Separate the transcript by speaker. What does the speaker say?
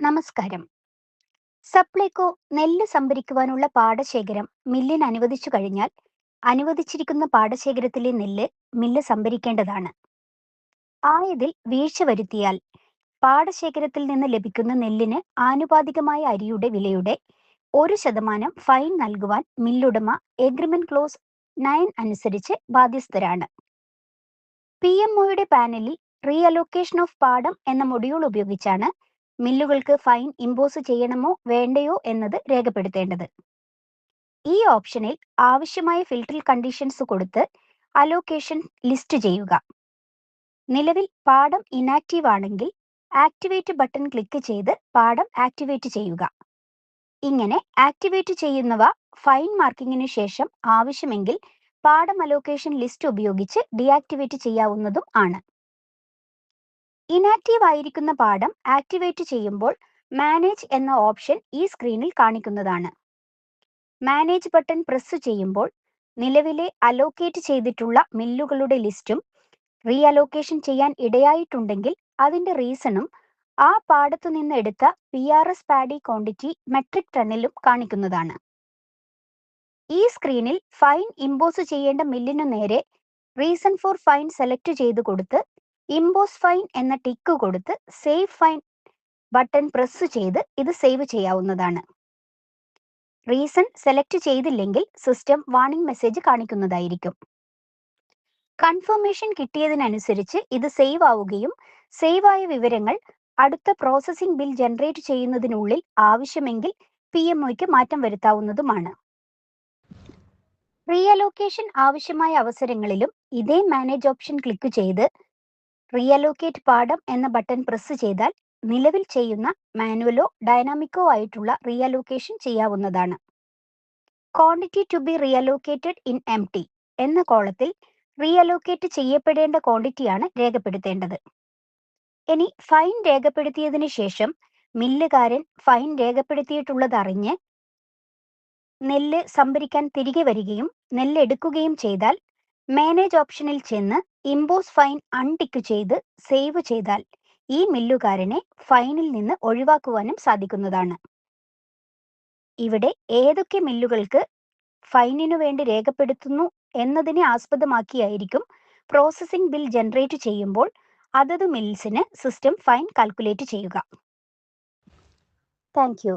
Speaker 1: നമസ്കാരം. സപ്ലൈകോ നെല്ല് സംഭരിക്കുവാനുള്ള പാടശേഖരം മില്ലിന് അനുവദിച്ചു കഴിഞ്ഞാൽ അനുവദിച്ചിരിക്കുന്ന പാടശേഖരത്തിലെ നെല്ല് മില്ല് സംഭരിക്കേണ്ടതാണ്. ആയതിൽ വീഴ്ച വരുത്തിയാൽ പാടശേഖരത്തിൽ നിന്ന് ലഭിക്കുന്ന നെല്ലിന് ആനുപാതികമായ അരിയുടെ വിലയുടെ 1% ഫൈൻ നൽകുവാൻ മില്ലുടമ എഗ്രിമെന്റ് ക്ലോസ് 9 അനുസരിച്ച് ബാധ്യസ്ഥരാണ്. PMOയുടെ പാനലിൽ റീഅലോക്കേഷൻ ഓഫ് പാടം എന്ന മൊഡ്യൂൾ ഉപയോഗിച്ചാണ് മില്ലുകൾക്ക് ഫൈൻ ഇമ്പോസ് ചെയ്യണമോ വേണ്ടയോ എന്നത് രേഖപ്പെടുത്തേണ്ടത്. ഈ ഓപ്ഷനിൽ ആവശ്യമായ ഫിൽട്ടർ കണ്ടീഷൻസ് കൊടുത്ത് അലോക്കേഷൻ ലിസ്റ്റ് ചെയ്യുക. നിലവിൽ പാടം ഇനാക്റ്റീവ് ആണെങ്കിൽ ആക്ടിവേറ്റ് ബട്ടൺ ക്ലിക്ക് ചെയ്ത് പാടം ആക്ടിവേറ്റ് ചെയ്യുക. ഇങ്ങനെ ആക്ടിവേറ്റ് ചെയ്യുന്നവ ഫൈൻ മാർക്കിങ്ങിനു ശേഷം ആവശ്യമെങ്കിൽ പാടം അലോക്കേഷൻ ലിസ്റ്റ് ഉപയോഗിച്ച് ഡീആക്ടിവേറ്റ് ചെയ്യാവുന്നതും ആണ്. ഇനാക്റ്റീവ് ആയിരിക്കുന്ന പാടം ആക്ടിവേറ്റ് ചെയ്യുമ്പോൾ മാനേജ് എന്ന ഓപ്ഷൻ ഈ സ്ക്രീനിൽ കാണിക്കുന്നതാണ്. മാനേജ് ബട്ടൺ പ്രസ് ചെയ്യുമ്പോൾ നിലവിലെ അലോക്കേറ്റ് ചെയ്തിട്ടുള്ള മില്ലുകളുടെ ലിസ്റ്റും റീഅലോക്കേഷൻ ചെയ്യാൻ ഇടയായിട്ടുണ്ടെങ്കിൽ അതിന്റെ റീസണും ആ പാടത്തു നിന്ന് എടുത്ത PRS പാഡി ക്വാണ്ടിറ്റി മെട്രിക് ടണ്ണിലും കാണിക്കുന്നതാണ്. ഈ സ്ക്രീനിൽ ഫൈൻ ഇമ്പോസ് ചെയ്യേണ്ട മില്ലിനു നേരെ റീസൺ ഫോർ ഫൈൻ സെലക്ട് ചെയ്ത് കൊടുത്ത് ഇമ്പോസ് ഫൈൻ എന്ന ടിക്ക് കൊടുത്ത് സേവ് ഫൈൻ ബട്ടൺ പ്രസ് ചെയ്ത് ഇത് സേവ് ചെയ്യാവുന്നതാണ്. റീസൺ സെലക്ട് ചെയ്തില്ലെങ്കിൽ സിസ്റ്റം വാർണിംഗ് മെസ്സേജ് കാണിക്കുന്നതായിരിക്കും. കൺഫർമേഷൻ കിട്ടിയതിനനുസരിച്ച് ഇത് സേവ് ആവുകയും സേവ് ആയ വിവരങ്ങൾ അടുത്ത പ്രോസസ്സിംഗ് ബിൽ ജനറേറ്റ് ചെയ്യുന്നതിനുള്ളിൽ ആവശ്യമെങ്കിൽ PMOയ്ക്ക് മാറ്റം വരുത്താവുന്നതുമാണ്. റീഅലോക്കേഷൻ ആവശ്യമായ അവസരങ്ങളിലും ഇതേ മാനേജ് ഓപ്ഷൻ ക്ലിക്ക് ചെയ്ത് റീഅലോക്കേറ്റ് പാടം എന്ന ബട്ടൺ പ്രസ് ചെയ്താൽ നിലവിൽ ചെയ്യുന്ന മാനുവലോ ഡൈനാമിക്കോ ആയിട്ടുള്ള റീഅലോക്കേഷൻ ചെയ്യാവുന്നതാണ്. Quantity to be reallocated in empty എന്ന കോളത്തിൽ റീഅലോക്കേറ്റ് ചെയ്യപ്പെടേണ്ട ക്വാണ്ടിറ്റിയാണ് രേഖപ്പെടുത്തേണ്ടത്. ഇനി ഫൈൻ രേഖപ്പെടുത്തിയതിനു ശേഷം മില്ലുകാരൻ ഫൈൻ രേഖപ്പെടുത്തിയിട്ടുള്ളത് അറിഞ്ഞ് നെല്ല് സംഭരിക്കാൻ തിരികെ വരികയും നെല്ല് എടുക്കുകയും ചെയ്താൽ മാനേജ് ഓപ്ഷനിൽ ചെന്ന് ഇമ്പോസ് ഫൈൻ അൺടിക്ക് ചെയ്ത് സേവ് ചെയ്താൽ ഈ മില്ലുകാരനെ ഫൈനിൽ നിന്ന് ഒഴിവാക്കുവാനും സാധിക്കുന്നതാണ്. ഇവിടെ ഏതൊക്കെ മില്ലുകൾക്ക് ഫൈനിനു വേണ്ടി രേഖപ്പെടുത്തുന്നു എന്നതിനെ ആസ്പദമാക്കിയായിരിക്കും പ്രോസസ്സിംഗ് ബിൽ ജനറേറ്റ് ചെയ്യുമ്പോൾ അതത് മിൽസിന് സിസ്റ്റം ഫൈൻ കാൽക്കുലേറ്റ് ചെയ്യുക. Thank you.